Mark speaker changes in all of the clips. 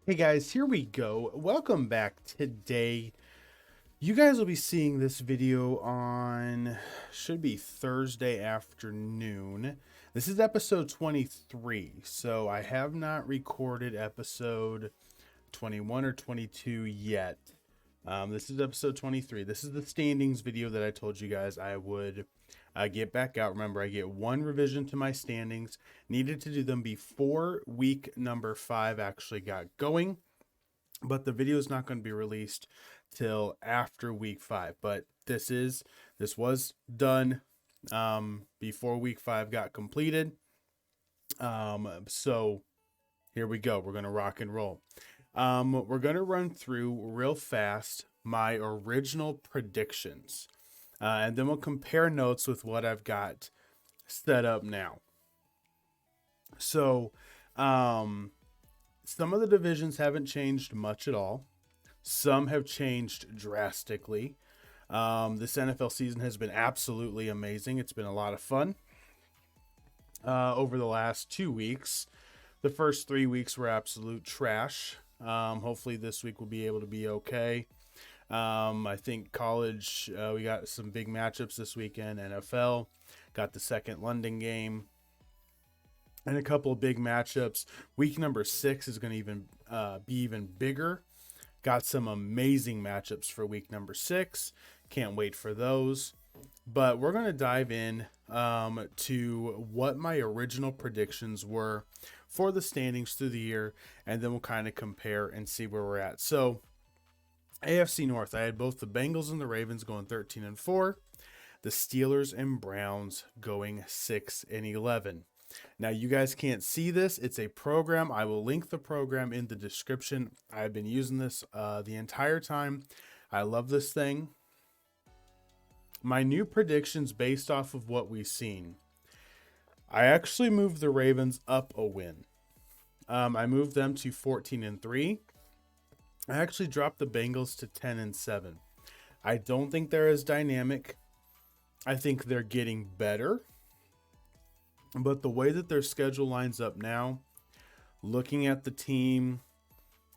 Speaker 1: Hey guys, here we go. Welcome back. Today, you guys will be seeing this video on, should be Thursday afternoon. This is episode 23, so I have not recorded episode 21 or 22 yet. This is episode 23. This is the standings video that I told you guys I would get back out. Remember, I get one revision to my standings. Needed to do them before week number 5 actually got going, but the video is not going to be released till after week 5. But this was done before week 5 got completed. So here we go. We're going to rock and roll. We're going to run through real fast my original predictions. And then we'll compare notes with what I've got set up now. So, some of the divisions haven't changed much at all. Some have changed drastically. This NFL season has been absolutely amazing. It's been a lot of fun. Over the last 2 weeks, the first 3 weeks were absolute trash. Hopefully this week will be able to be okay. I think college, we got some big matchups this weekend. NFL got the second London game and a couple of big matchups. Week number 6 is going to be even bigger. Got some amazing matchups for week number 6. Can't wait for those. But we're going to dive in to what my original predictions were for the standings through the year, and then we'll kind of compare and see where we're at. So AFC North, I had both the Bengals and the Ravens going 13-4, the Steelers and Browns going 6-11. Now, you guys can't see this. It's a program. I will link the program in the description. I've been using this the entire time. I love this thing. My new predictions based off of what we've seen. I actually moved the Ravens up a win. I moved them to 14-3. I actually dropped the Bengals to 10-7. I don't think they're as dynamic. I think they're getting better. But the way that their schedule lines up now, looking at the team,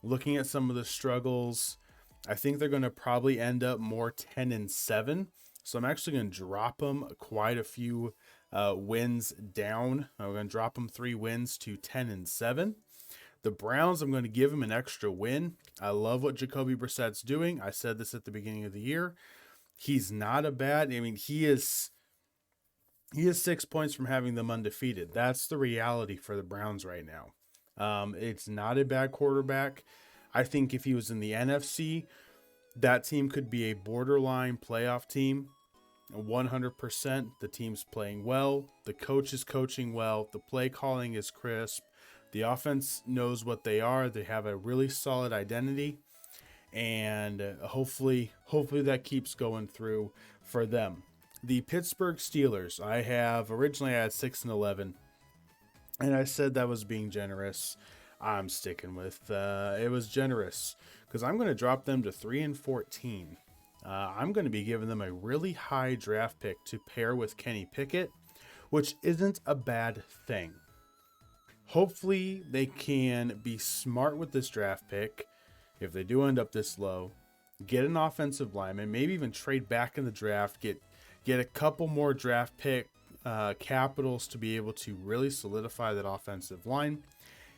Speaker 1: looking at some of the struggles, I think they're going to probably end up more 10-7. So I'm actually going to drop them quite a few wins down. I'm going to drop them 3 wins to 10-7. The Browns, I'm going to give them an extra win. I love what Jacoby Brissett's doing. I said this at the beginning of the year. He's not a bad. I mean, he is 6 points from having them undefeated. That's the reality for the Browns right now. It's not a bad quarterback. I think if he was in the NFC, that team could be a borderline playoff team. 100%. The team's playing well. The coach is coaching well. The play calling is crisp. The offense knows what they are. They have a really solid identity, and hopefully that keeps going through for them. The Pittsburgh Steelers, I had 6-11, and I said that was being generous. I'm sticking with it was generous because I'm going to drop them to 3-14. I'm going to be giving them a really high draft pick to pair with Kenny Pickett, which isn't a bad thing. Hopefully they can be smart with this draft pick. If they do end up this low, get an offensive lineman, maybe even trade back in the draft, get a couple more draft pick capitals to be able to really solidify that offensive line.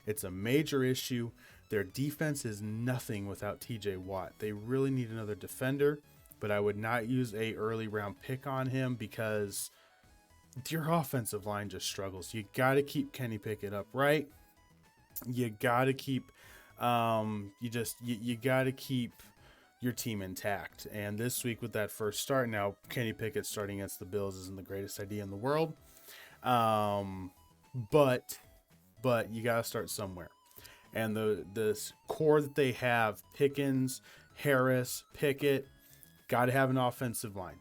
Speaker 1: It's a major issue. Their defense is nothing without TJ Watt. They really need another defender, but I would not use a early round pick on him because your offensive line just struggles. You got to keep Kenny Pickett upright. You got to keep you got to keep your team intact. And this week with that first start, now Kenny Pickett starting against the Bills isn't the greatest idea in the world. But you got to start somewhere. And the core that they have, Pickens, Harris, Pickett, got to have an offensive line.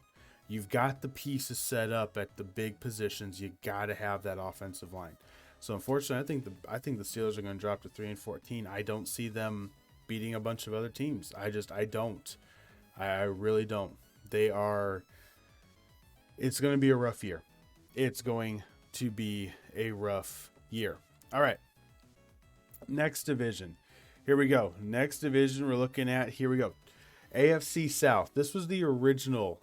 Speaker 1: You've got the pieces set up at the big positions. You got to have that offensive line. So unfortunately, I think the Steelers are going to drop to 3-14. I don't see them beating a bunch of other teams. I don't. I really don't. It's going to be a rough year. it's going to be a rough year. All right. Next division. Here we go. Next division we're looking at. Here we go. AFC South. This was the original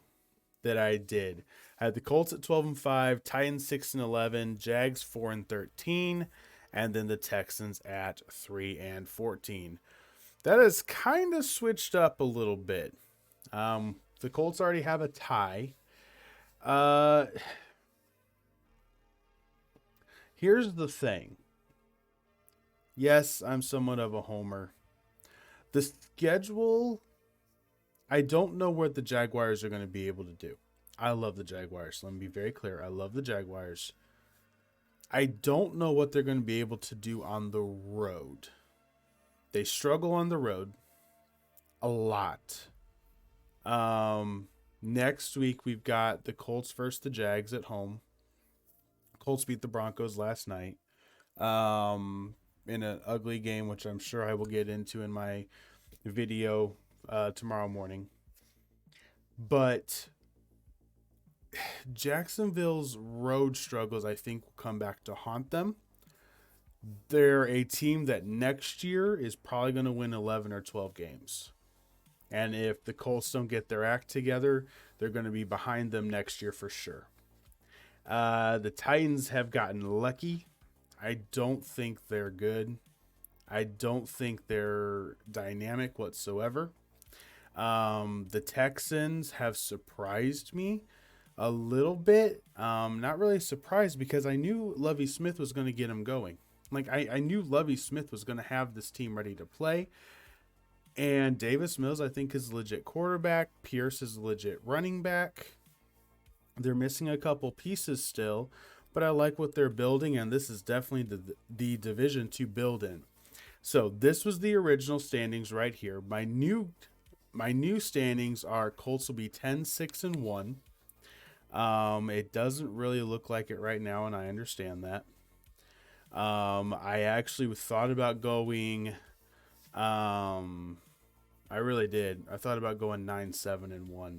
Speaker 1: that I did. I had the Colts at 12-5, Titans 6-11, Jags 4-13, and then the Texans at 3-14. That has kind of switched up a little bit. The Colts already have a tie. Here's the thing. Yes, I'm somewhat of a homer. The schedule, I don't know what the Jaguars are going to be able to do. I love the Jaguars. Let me be very clear. I love the Jaguars. I don't know what they're going to be able to do on the road. They struggle on the road a lot. Next week, we've got the Colts versus the Jags at home. Colts beat the Broncos last night in an ugly game, which I'm sure I will get into in my video tomorrow morning. But Jacksonville's road struggles, I think, will come back to haunt them. They're a team that next year is probably going to win 11 or 12 games. And if the Colts don't get their act together, they're going to be behind them next year for sure. The Titans have gotten lucky. I don't think they're good. I don't think they're dynamic whatsoever. The Texans have surprised me a little bit. Not really surprised because I knew Lovie Smith was going to get them going. Like I knew Lovie Smith was going to have this team ready to play. And Davis Mills, I think, is a legit quarterback. Pierce is a legit running back. They're missing a couple pieces still, but I like what they're building, and this is definitely the division to build in. So this was the original standings right here. My new standings are Colts will be 10-6-1. It doesn't really look like it right now, and I understand that. I actually thought about going. I really did. I thought about going 9-7-1.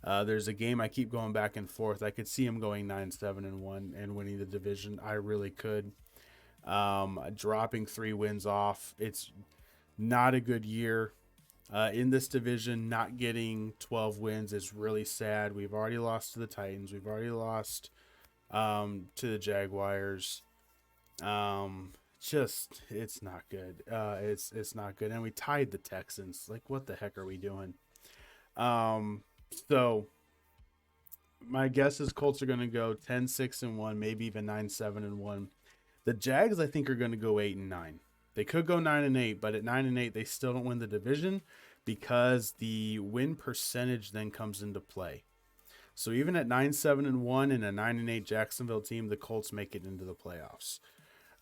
Speaker 1: There's a game I keep going back and forth. I could see him going 9-7-1 and winning the division. I really could. Dropping 3 wins off. It's not a good year. In this division, not getting 12 wins is really sad. We've already lost to the Titans. We've already lost to the Jaguars. It's not good. It's not good. And we tied the Texans. Like, what the heck are we doing? So my guess is Colts are going to go 10-6-1, maybe even 9-7-1. The Jags, I think, are going to go 8-9. They could go 9-8, but at 9-8, they still don't win the division because the win percentage then comes into play. So even at 9-7-1 and a 9-8 Jacksonville team, the Colts make it into the playoffs.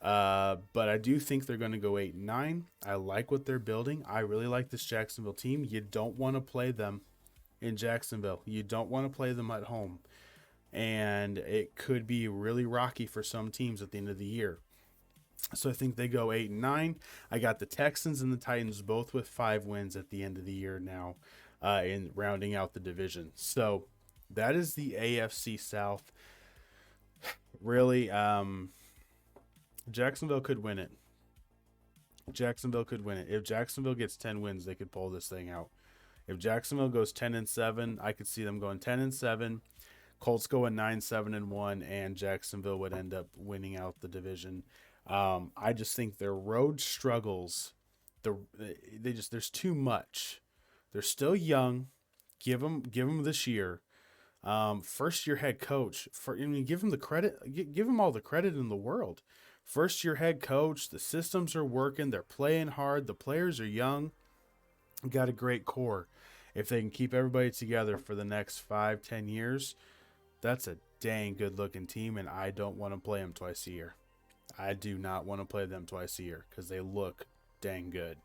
Speaker 1: But I do think they're going to go 8-9. I like what they're building. I really like this Jacksonville team. You don't want to play them in Jacksonville. You don't want to play them at home. And it could be really rocky for some teams at the end of the year. So I think they go 8-9. I got the Texans and the Titans both with 5 wins at the end of the year now in rounding out the division. So that is the AFC South. Really, Jacksonville could win it. Jacksonville could win it. If Jacksonville gets 10 wins, they could pull this thing out. If Jacksonville goes 10-7, I could see them going 10-7. Colts going 9-7-1, and Jacksonville would end up winning out the division. I just think their road struggles. There's too much. They're still young. Give them this year. First year head coach. Give him the credit. Give him all the credit in the world. First year head coach. The systems are working. They're playing hard. The players are young. Got a great core. If they can keep everybody together for the next 5-10 years, that's a dang good looking team, and I don't want to play them twice a year. I do not want to play them twice a year because they look dang good.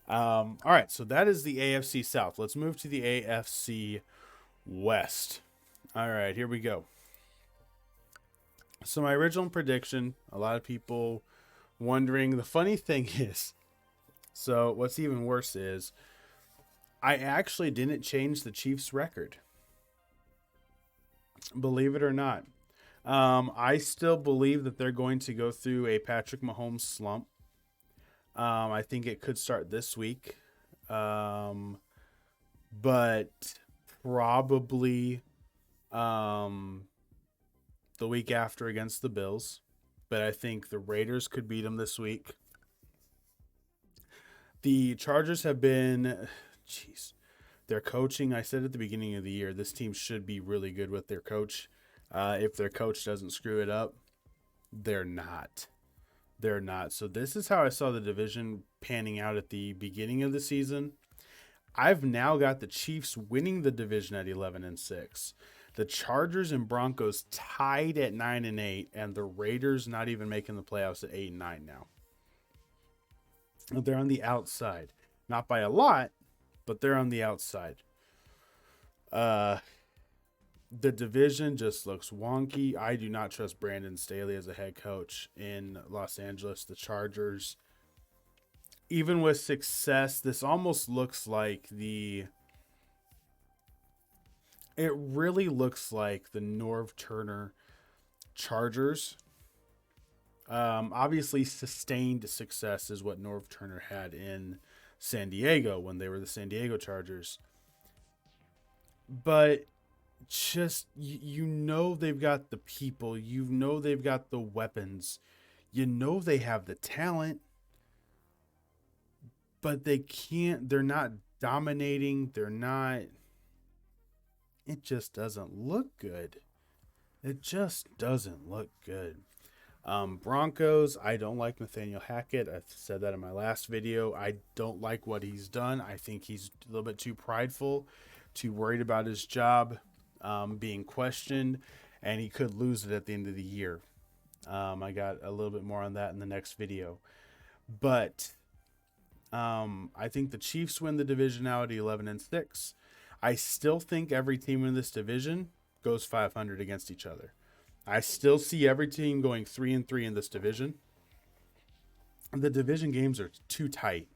Speaker 1: All right, so that is the AFC South. Let's move to the AFC West. All right, here we go. So my original prediction, a lot of people wondering, the funny thing is, so what's even worse is, I actually didn't change the Chiefs' record. Believe it or not. I still believe that they're going to go through a Patrick Mahomes slump. I think it could start this week. But probably the week after against the Bills. But I think the Raiders could beat them this week. The Chargers have been, their coaching. I said at the beginning of the year, this team should be really good with their coach. If their coach doesn't screw it up, they're not. They're not. So this is how I saw the division panning out at the beginning of the season. I've now got the Chiefs winning the division at 11-6. The Chargers and Broncos tied at 9-8, and the Raiders not even making the playoffs at 8-9 now. They're on the outside, not by a lot, but they're on the outside. The division just looks wonky. I do not trust Brandon Staley as a head coach in Los Angeles. The Chargers, even with success, this almost looks like it really looks like the Norv Turner Chargers. Obviously, sustained success is what Norv Turner had in San Diego when they were the San Diego Chargers. But just, they've got the people. They've got the weapons. They have the talent. But they're not dominating. It just doesn't look good. It just doesn't look good. Broncos, I don't like Nathaniel Hackett. I said that in my last video. I don't like what he's done. I think he's a little bit too prideful, too worried about his job being questioned, and he could lose it at the end of the year. I got a little bit more on that in the next video. But I think the Chiefs win the division now at 11-6. I still think every team in this division goes 500 against each other. I still see every team going 3-3 in this division. The division games are too tight.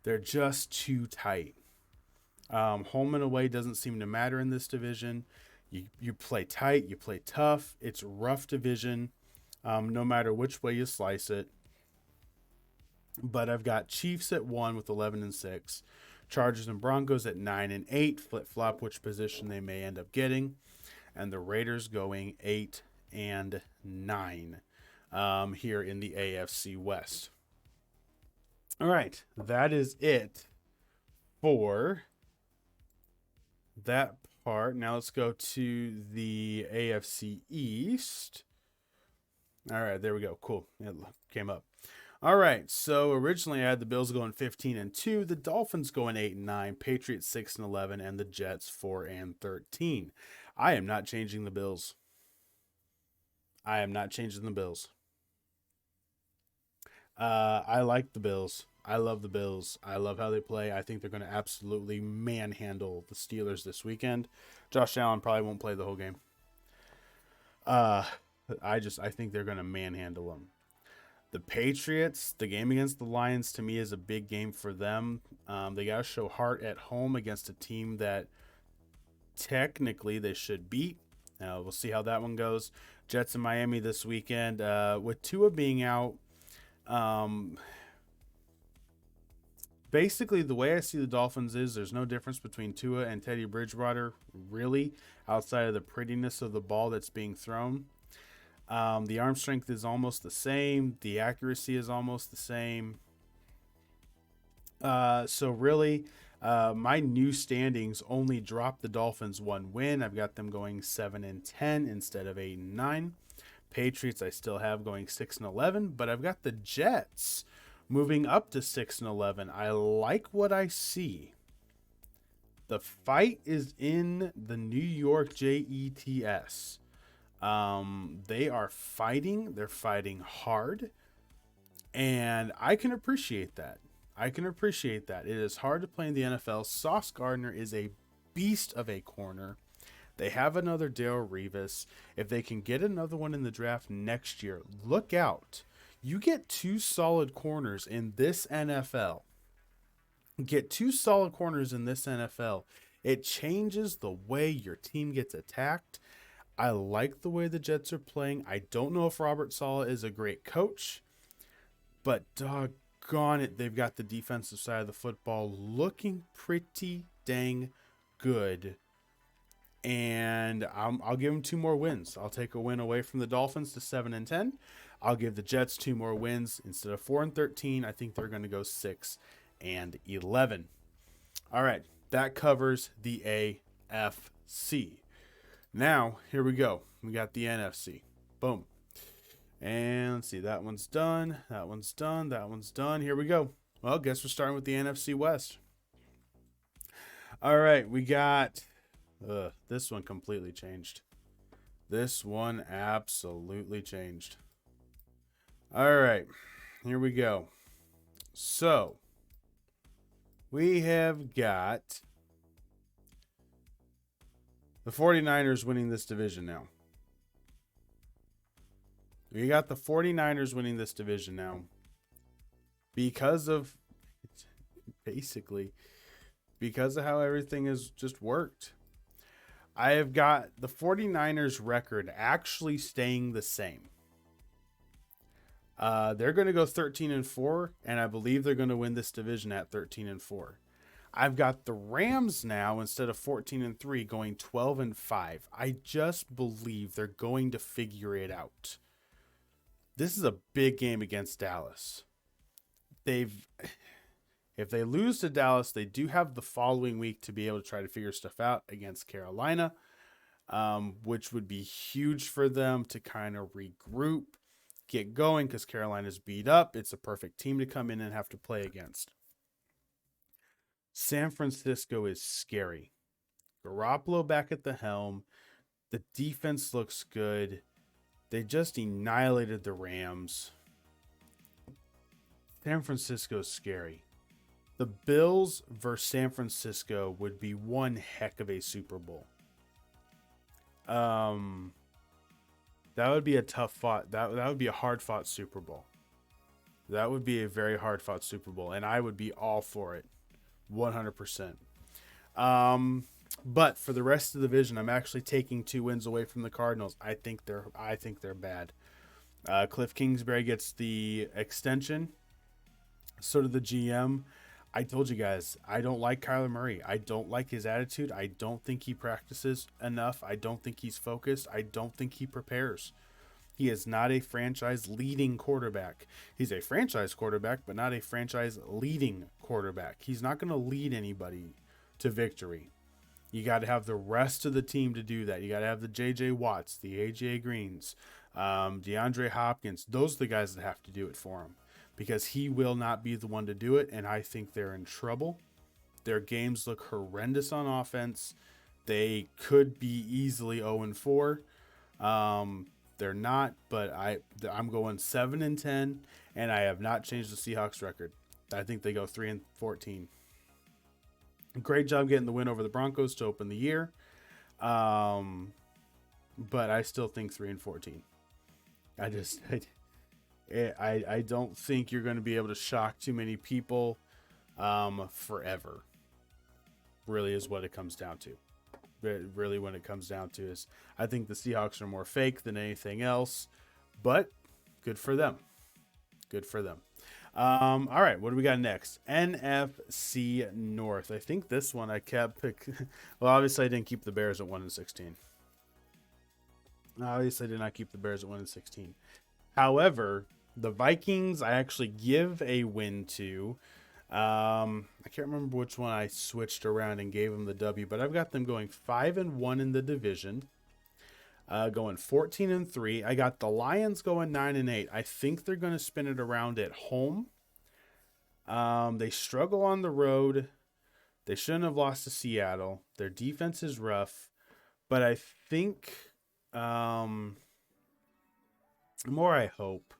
Speaker 1: They're just too tight. Home and away doesn't seem to matter in this division. You play tight, you play tough. It's a rough division, no matter which way you slice it. But I've got Chiefs at 1 with 11-6. Chargers and Broncos at 9-8. Flip-flop which position they may end up getting. And the Raiders going 8-9 here in the AFC West. All right, that is it for that part. Now let's go to the AFC East. All right, there we go. Cool. It came up. All right, so originally I had the Bills going 15-2, the Dolphins going 8-9, Patriots 6-11, and the Jets 4-13. I am not changing the Bills. I like the Bills. I love the Bills. I love how they play. I think they're going to absolutely manhandle the Steelers this weekend. Josh Allen probably won't play the whole game. I think they're going to manhandle them. The Patriots, the game against the Lions, to me, is a big game for them. They got to show heart at home against a team that technically they should beat. We'll see how that one goes. Jets in Miami this weekend. With Tua being out, basically the way I see the Dolphins is there's no difference between Tua and Teddy Bridgewater, really, outside of the prettiness of the ball that's being thrown. The arm strength is almost the same. The accuracy is almost the same. So really, my new standings only drop the Dolphins 1 win. I've got them going 7-10 instead of 8-9. Patriots I still have going 6-11, but I've got the Jets moving up to 6-11. I like what I see. The fight is in the New York Jets. They are fighting. They're fighting hard. And I can appreciate that. It is hard to play in the NFL. Sauce Gardner is a beast of a corner. They have another Darrelle Revis. If they can get another one in the draft next year, look out. You get 2 solid corners in this NFL. It changes the way your team gets attacked. I like the way the Jets are playing. I don't know if Robert Saleh is a great coach, but doggone it, they've got the defensive side of the football looking pretty dang good. And I'll give them 2 more wins. I'll take a win away from the Dolphins to 7-10. I'll give the Jets 2 more wins instead of 4-13. I think they're going to go 6-11. All right, that covers the AFC. Now here we go. We got the NFC. Boom. And let's see. That one's done. That one's done. That one's done. Here we go. Well, guess we're starting with the NFC West. All right, we got. This one completely changed. This one absolutely changed. All right, here we go. So, we have got the 49ers winning this division now. We got the 49ers winning this division now because of how everything has just worked. I have got the 49ers record actually staying the same. They're going to go 13-4, and I believe they're going to win this division at 13-4. I've got the Rams now, instead of 14-3, going 12-5. I just believe they're going to figure it out. This is a big game against Dallas. If they lose to Dallas, they do have the following week to be able to try to figure stuff out against Carolina, which would be huge for them to kind of regroup, get going, because Carolina's beat up. It's a perfect team to come in and have to play against. San Francisco is scary. Garoppolo back at the helm. The defense looks good. They just annihilated the Rams. San Francisco's scary. The Bills versus San Francisco would be one heck of a Super Bowl. That would be a tough fought. That would be a hard fought Super Bowl. That would be a very hard fought Super Bowl, and I would be all for it, 100%. But for the rest of the division, I'm actually taking 2 wins away from the Cardinals. I think they're bad. Cliff Kingsbury gets the extension. So did the GM. I told you guys, I don't like Kyler Murray. I don't like his attitude. I don't think he practices enough. I don't think he's focused. I don't think he prepares. He is not a franchise leading quarterback. He's a franchise quarterback, but not a franchise leading quarterback. He's not going to lead anybody to victory. You got to have the rest of the team to do that. You got to have the J.J. Watts, the A.J. Greens, DeAndre Hopkins. Those are the guys that have to do it for him, because he will not be the one to do it, and I think they're in trouble. Their games look horrendous on offense. They could be easily 0-4. They're not, but I'm going 7-10, and I have not changed the Seahawks record. I think they go 3-14. Great job getting the win over the Broncos to open the year, but I still think 3-14. I don't think you're going to be able to shock too many people forever. Really is what it comes down to. Really, when it comes down to is, I think the Seahawks are more fake than anything else, but good for them. Good for them. All right, what do we got next? NFC North. I think this one I kept. Well, obviously I didn't keep the Bears at 1-16. Obviously I did not keep the Bears at 1-16. However, the Vikings I actually give a win to. I can't remember which one I switched around and gave them the W, but I've got them going 5-1 in the division. Going 14-3. I got the Lions going 9-8. I think they're going to spin it around at home. They struggle on the road. They shouldn't have lost to Seattle. Their defense is rough, but I think more I hope.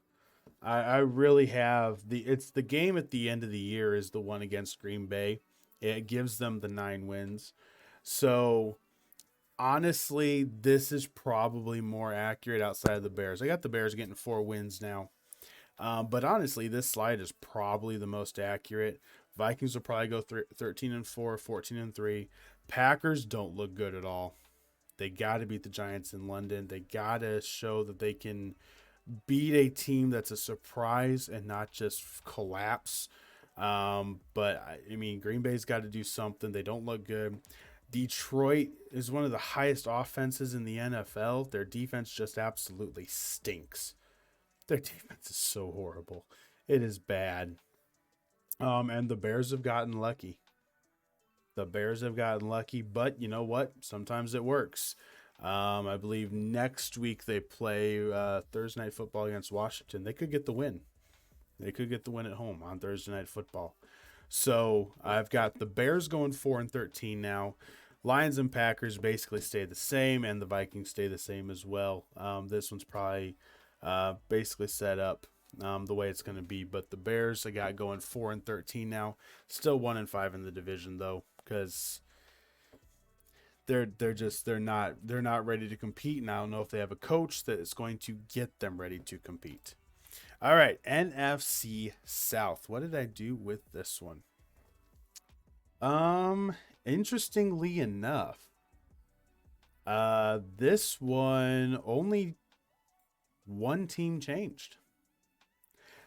Speaker 1: I really have it's the game at the end of the year is the one against Green Bay. It gives them the 9 wins. So honestly, this is probably more accurate outside of the Bears. I got the Bears getting 4 wins now. But honestly, this slide is probably the most accurate. Vikings will probably go 13-4, 14-3. Packers don't look good at all. They got to beat the Giants in London. They got to show that they can beat a team that's a surprise and not just collapse. But I mean, Green Bay's got to do something. They don't look good. Detroit is one of the highest offenses in the NFL. Their defense just absolutely stinks. Their defense is so horrible. It is bad. And the Bears have gotten lucky. But you know what? Sometimes it works. I believe next week they play Thursday Night Football against Washington. They could get the win. They could get the win at home on Thursday Night Football. So I've got the Bears going 4-13 now. Lions and Packers basically stay the same, and the Vikings stay the same as well. This one's probably basically set up the way it's going to be. But the Bears, I got going 4-13 now. Still 1-5 in the division though, because they're not ready to compete, and I don't know if they have a coach that is going to get them ready to compete. All right, NFC South. What did I do with this one? Interestingly enough, this one only one team changed.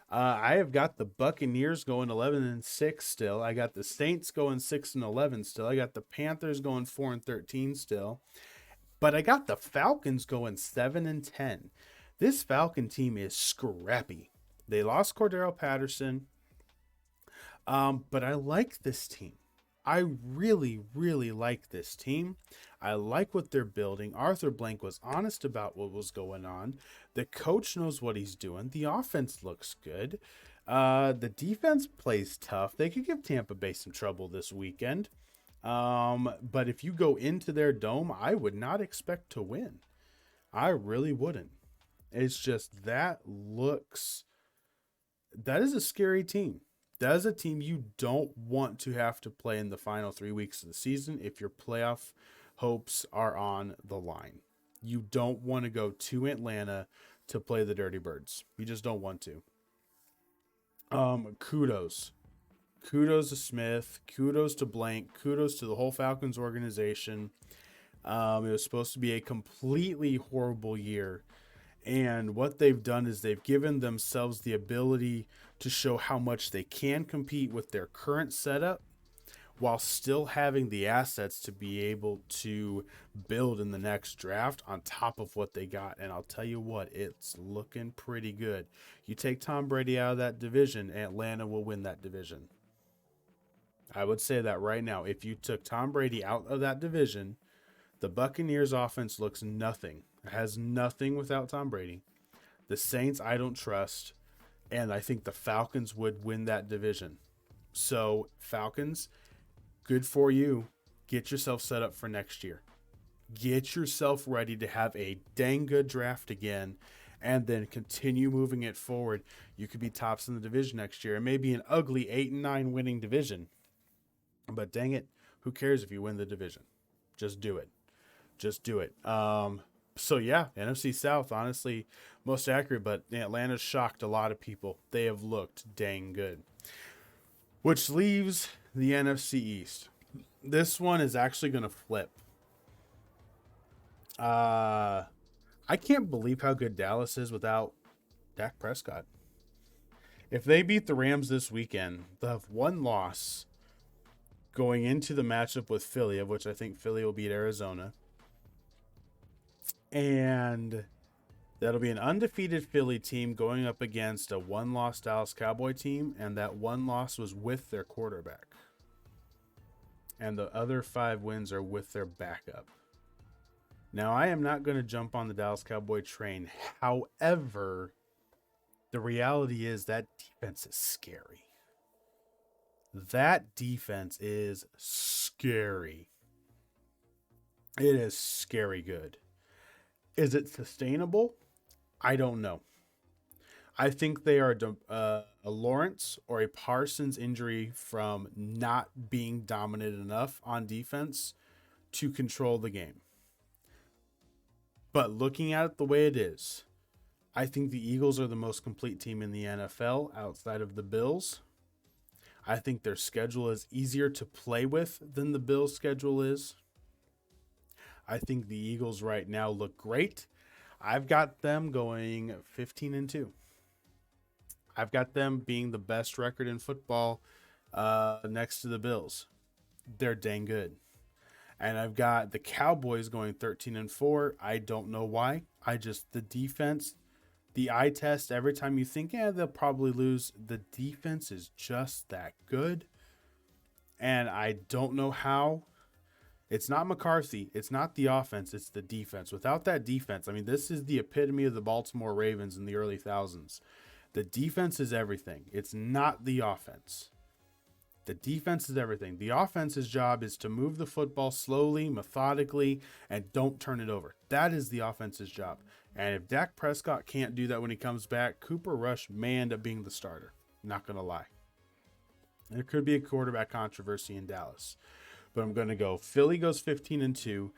Speaker 1: I have got the Buccaneers going 11-6 still. I got the Saints going 6-11 still. I got the Panthers going 4-13 still. But I got the Falcons going 7-10. This Falcon team is scrappy. They lost Cordero Patterson. But I like this team. I really, really like this team. I like what they're building. Arthur Blank was honest about what was going on. The coach knows what he's doing. The offense looks good. The defense plays tough. They could give Tampa Bay some trouble this weekend. But if you go into their dome, I would not expect to win. I really wouldn't. It's just that is a scary team. That is a team you don't want to have to play in the final 3 weeks of the season if your playoff hopes are on the line. You don't want to go to Atlanta to play the Dirty Birds. You just don't want to. Kudos to Smith. Kudos to Blank. Kudos to the whole Falcons organization. It was supposed to be a completely horrible year. And what they've done is they've given themselves the ability to show how much they can compete with their current setup while still having the assets to be able to build in the next draft on top of what they got. And I'll tell you what, it's looking pretty good. You take Tom Brady out of that division, Atlanta will win that division. I would say that right now. If you took Tom Brady out of that division, the Buccaneers offense looks nothing. It has nothing without Tom Brady. The Saints, I don't trust. And I think the Falcons would win that division. So, Falcons, good for you. Get yourself set up for next year. Get yourself ready to have a dang good draft again. And then continue moving it forward. You could be tops in the division next year. It may be an ugly 8-9 winning division. But dang it, who cares if you win the division? Just do it. So yeah, NFC South, honestly, most accurate, but Atlanta shocked a lot of people. They have looked dang good. Which leaves the NFC East. This one is actually going to flip. I can't believe how good Dallas is without Dak Prescott. If they beat the Rams this weekend, they'll have one loss going into the matchup with Philly, of which I think Philly will beat Arizona. And that'll be an undefeated Philly team going up against a one-loss Dallas Cowboy team, and that one loss was with their quarterback. And the other 5 wins are with their backup. Now, I am not going to jump on the Dallas Cowboy train. However, the reality is that defense is scary. That defense is scary. It is scary good. Is it sustainable? I don't know. I think they are a Lawrence or a Parsons injury from not being dominant enough on defense to control the game. But looking at it the way it is, I think the Eagles are the most complete team in the NFL outside of the Bills. I think their schedule is easier to play with than the Bills' schedule is. I think the Eagles right now look great. I've got them going 15-2. I've got them being the best record in football next to the Bills. They're dang good. And I've got the Cowboys going 13-4. I don't know why. The defense, the eye test, every time you think, they'll probably lose, the defense is just that good. And I don't know how. It's not McCarthy. It's not the offense. It's the defense. Without that defense, I mean, this is the epitome of the Baltimore Ravens in the early thousands. The defense is everything. It's not the offense. The defense is everything. The offense's job is to move the football slowly, methodically, and don't turn it over. That is the offense's job. And if Dak Prescott can't do that when he comes back, Cooper Rush may end up being the starter. Not going to lie. There could be a quarterback controversy in Dallas. But I'm going to go Philly goes 15-2.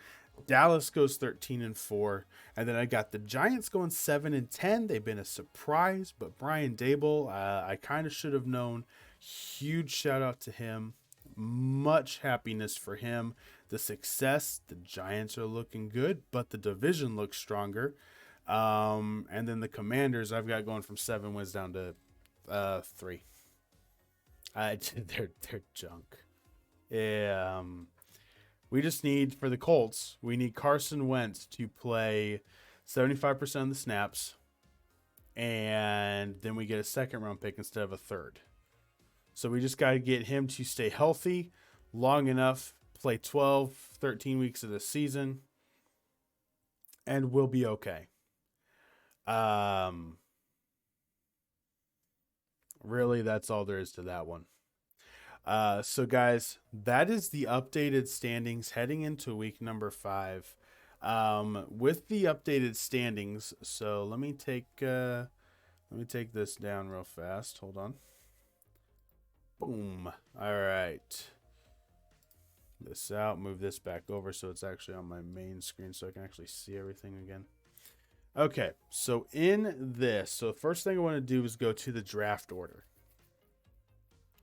Speaker 1: Dallas goes 13-4. And then I got the Giants going 7-10. They've been a surprise. But Brian Daboll, I kind of should have known. Huge shout out to him. Much happiness for him. The success, the Giants are looking good, but the division looks stronger. And then the Commanders, I've got going from 7 wins down to 3. They're junk. We just need, for the Colts, we need Carson Wentz to play 75% of the snaps, and then we get a second round pick instead of a third. So we just got to get him to stay healthy long enough, play 12, 13 weeks of the season, and we'll be okay. Really, that's all there is to that one. So guys, that is the updated standings heading into week number 5. With the updated standings, so let me take this down real fast. Hold on. Boom. All right. This out, move this back over so it's actually on my main screen so I can actually see everything again. Okay, so in this, so the first thing I want to do is go to the draft order.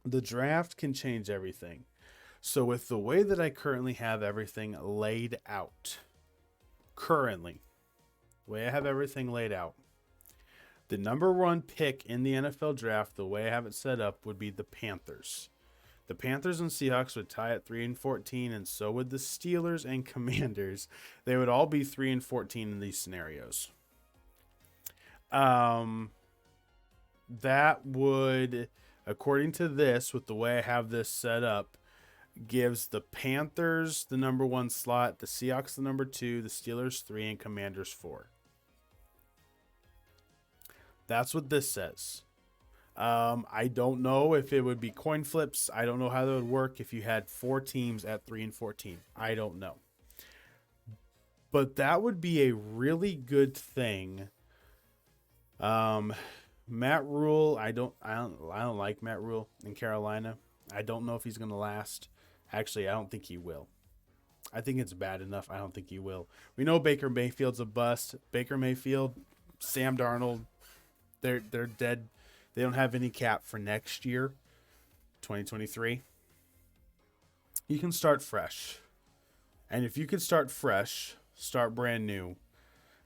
Speaker 1: The draft can change everything. So with the way that I currently have everything laid out, the number 1 pick in the NFL draft, the way I have it set up, would be the Panthers. The Panthers and Seahawks would tie at 3-14, and so would the Steelers and Commanders. They would all be 3-14 in these scenarios. That would, according to this, with the way I have this set up, gives the Panthers the number 1 slot, the Seahawks the number 2, the Steelers 3, and Commanders 4. That's what this says. I don't know if it would be coin flips. I don't know how that would work if you had 4 teams at 3-14. I don't know. But that would be a really good thing. Matt Rule, I don't like Matt Rule in Carolina. I don't know if he's going to last. Actually, I don't think he will. I think it's bad enough. I don't think he will. We know Baker Mayfield's a bust. Baker Mayfield, Sam Darnold, they're dead. They don't have any cap for next year, 2023. You can start fresh. And if you can start fresh, start brand new,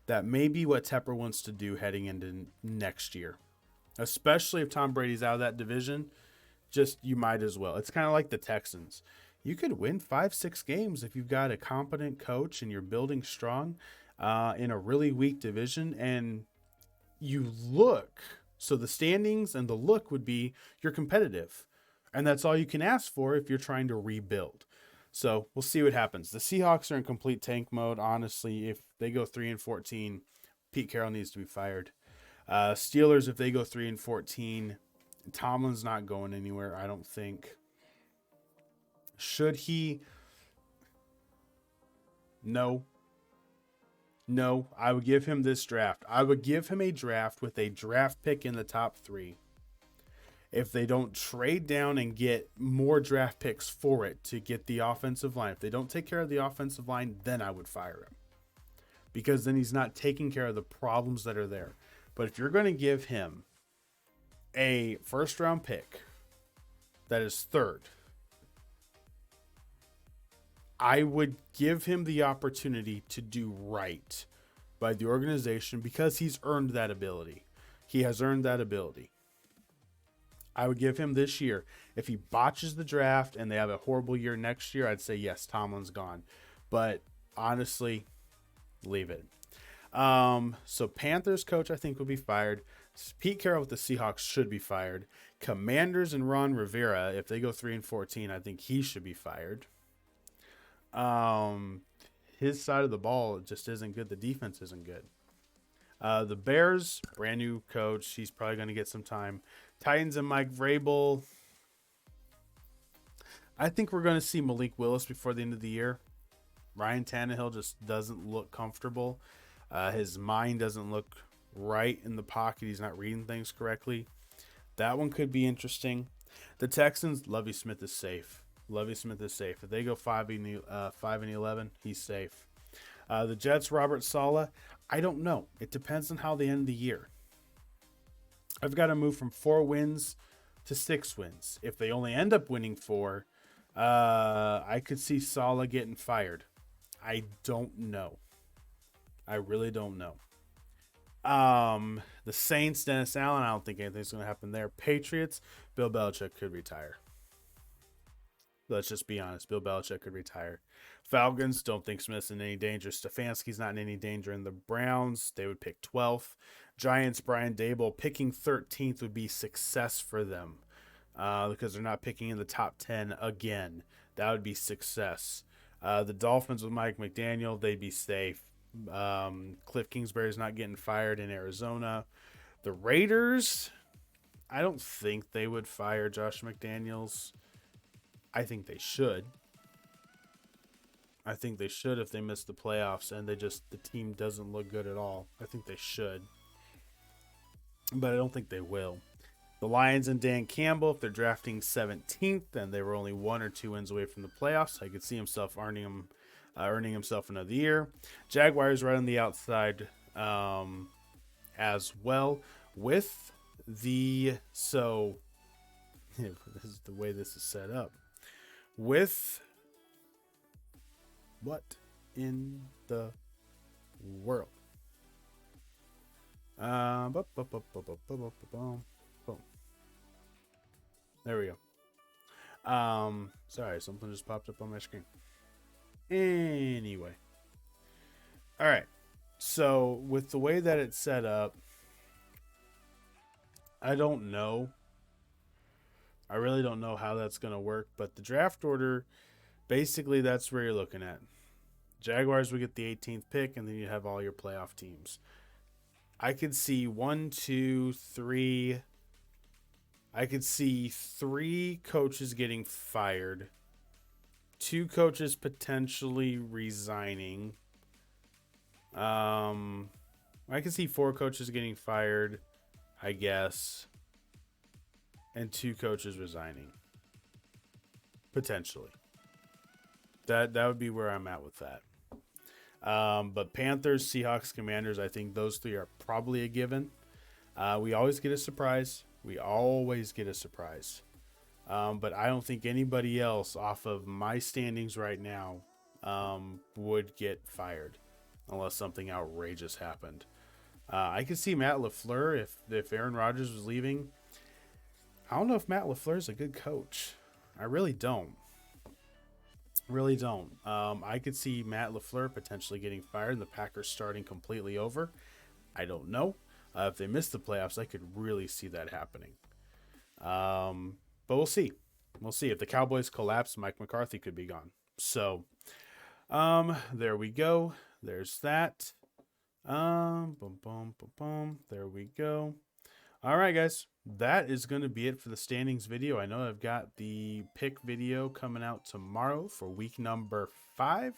Speaker 1: that may be what Tepper wants to do heading into next year. Especially if Tom Brady's out of that division, you might as well. It's kind of like the Texans. You could win 5-6 games if you've got a competent coach and you're building strong in a really weak division. And you look, so the standings and the look would be you're competitive. And that's all you can ask for if you're trying to rebuild. So we'll see what happens. The Seahawks are in complete tank mode. Honestly, if they go 3-14, Pete Carroll needs to be fired. Steelers, if they go 3-14, Tomlin's not going anywhere, I don't think. Should he? No, I would give him this draft. I would give him a draft with a draft pick in the top 3. If they don't trade down and get more draft picks for it to get the offensive line, if they don't take care of the offensive line, then I would fire him. Because then he's not taking care of the problems that are there. But if you're going to give him a first-round pick that is 3rd, I would give him the opportunity to do right by the organization because he's earned that ability. He has earned that ability. I would give him this year. If he botches the draft and they have a horrible year next year, I'd say yes, Tomlin's gone. But honestly, leave it. So Panthers coach, I think, will be fired. Pete Carroll with the Seahawks should be fired. Commanders and Ron Rivera, if they go 3-14, I think he should be fired. His side of the ball just isn't good. The defense isn't good. The Bears, brand new coach. He's probably going to get some time. Titans and Mike Vrabel. I think we're going to see Malik Willis before the end of the year. Ryan Tannehill just doesn't look comfortable. His mind doesn't look right in the pocket. He's not reading things correctly. That one could be interesting. The Texans, Lovie Smith is safe. Lovie Smith is safe. If they go 5-11, he's safe. The Jets, Robert Saleh, I don't know. It depends on how they end the year. I've got to move from 4 wins to 6 wins. If they only end up winning 4, I could see Saleh getting fired. I don't know. I really don't know. The Saints, Dennis Allen, I don't think anything's going to happen there. Patriots, Bill Belichick could retire. Let's just be honest. Bill Belichick could retire. Falcons, don't think Smith's in any danger. Stefanski's not in any danger. In the Browns, they would pick 12th. Giants, Brian Daboll, picking 13th would be success for them because they're not picking in the top 10 again. That would be success. The Dolphins with Mike McDaniel, they'd be safe. Cliff Kingsbury's not getting fired in Arizona. The Raiders, I don't think they would fire Josh McDaniels. I think they should. I think they should if they miss the playoffs and the team doesn't look good at all. I think they should. But I don't think they will. The Lions and Dan Campbell, if they're drafting 17th and they were only 1 or 2 wins away from the playoffs, I could see himself earning himself another year. Jaguars right on the outside as well. With the this is the way this is set up. With what in the world? Boom. There we go. Sorry, something just popped up on my screen. Anyway. All right. So with the way that it's set up, I don't know. I really don't know how that's going to work, but the draft order, basically that's where you're looking at. Jaguars would get the 18th pick, and then you have all your playoff teams. I could see 1, 2, 3. I could see 3 coaches getting fired, 2 coaches potentially resigning. I could see 4 coaches getting fired, I guess, and 2 coaches resigning. Potentially. That would be where I'm at with that. But Panthers, Seahawks, Commanders, I think those 3 are probably a given. We always get a surprise. But I don't think anybody else off of my standings right now would get fired unless something outrageous happened. I could see Matt LaFleur if Aaron Rodgers was leaving. I don't know if Matt LaFleur is a good coach. I really don't. I could see Matt LaFleur potentially getting fired and the Packers starting completely over. I don't know. If they miss the playoffs, I could really see that happening. But we'll see. If the Cowboys collapse, Mike McCarthy could be gone. So, there we go. There's that. There we go. All right, guys. That is going to be it for the standings video. I know I've got the pick video coming out tomorrow for week number 5.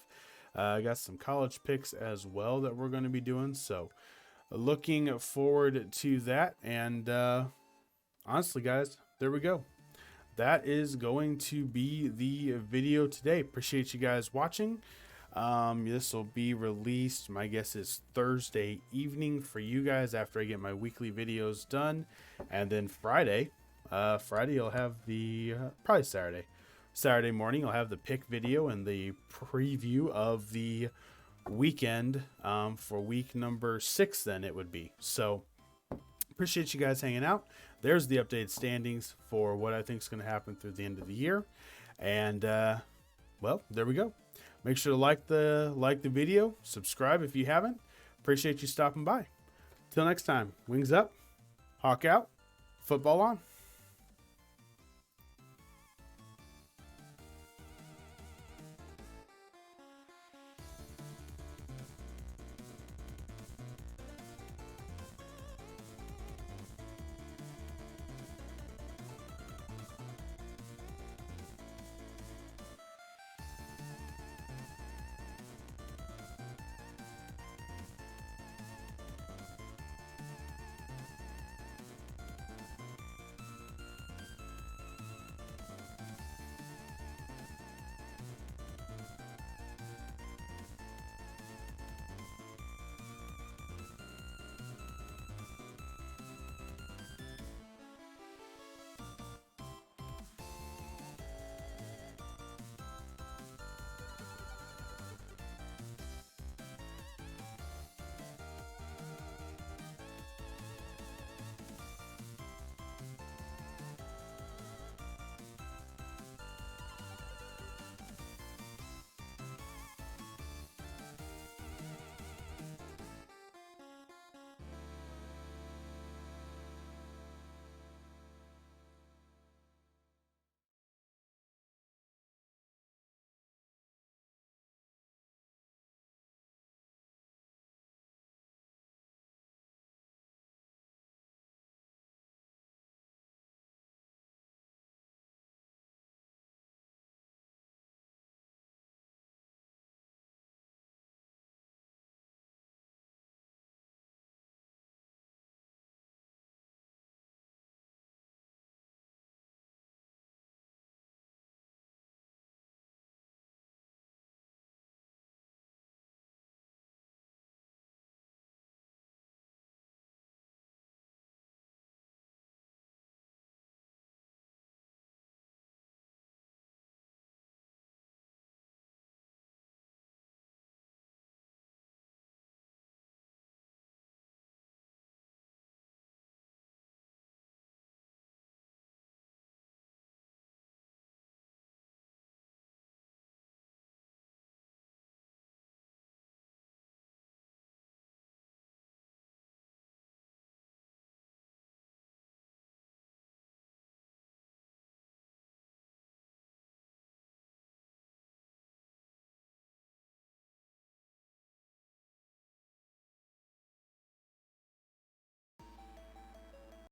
Speaker 1: I got some college picks as well that we're going to be doing. So, looking forward to that. And honestly, guys, there we go. That is going to be the video today. Appreciate you guys watching. This will be released, my guess is Thursday evening for you guys after I get my weekly videos done. And then Friday I'll have the, probably Saturday. Saturday morning, I'll have the pick video and the preview of the weekend for week number 6 then it would be. So appreciate you guys hanging out. There's the updated standings for what I think is going to happen through the end of the year. And well, there we go. Make sure to like the video, subscribe if you haven't. Appreciate you stopping by. Till next time, wings up, hawk out, football on.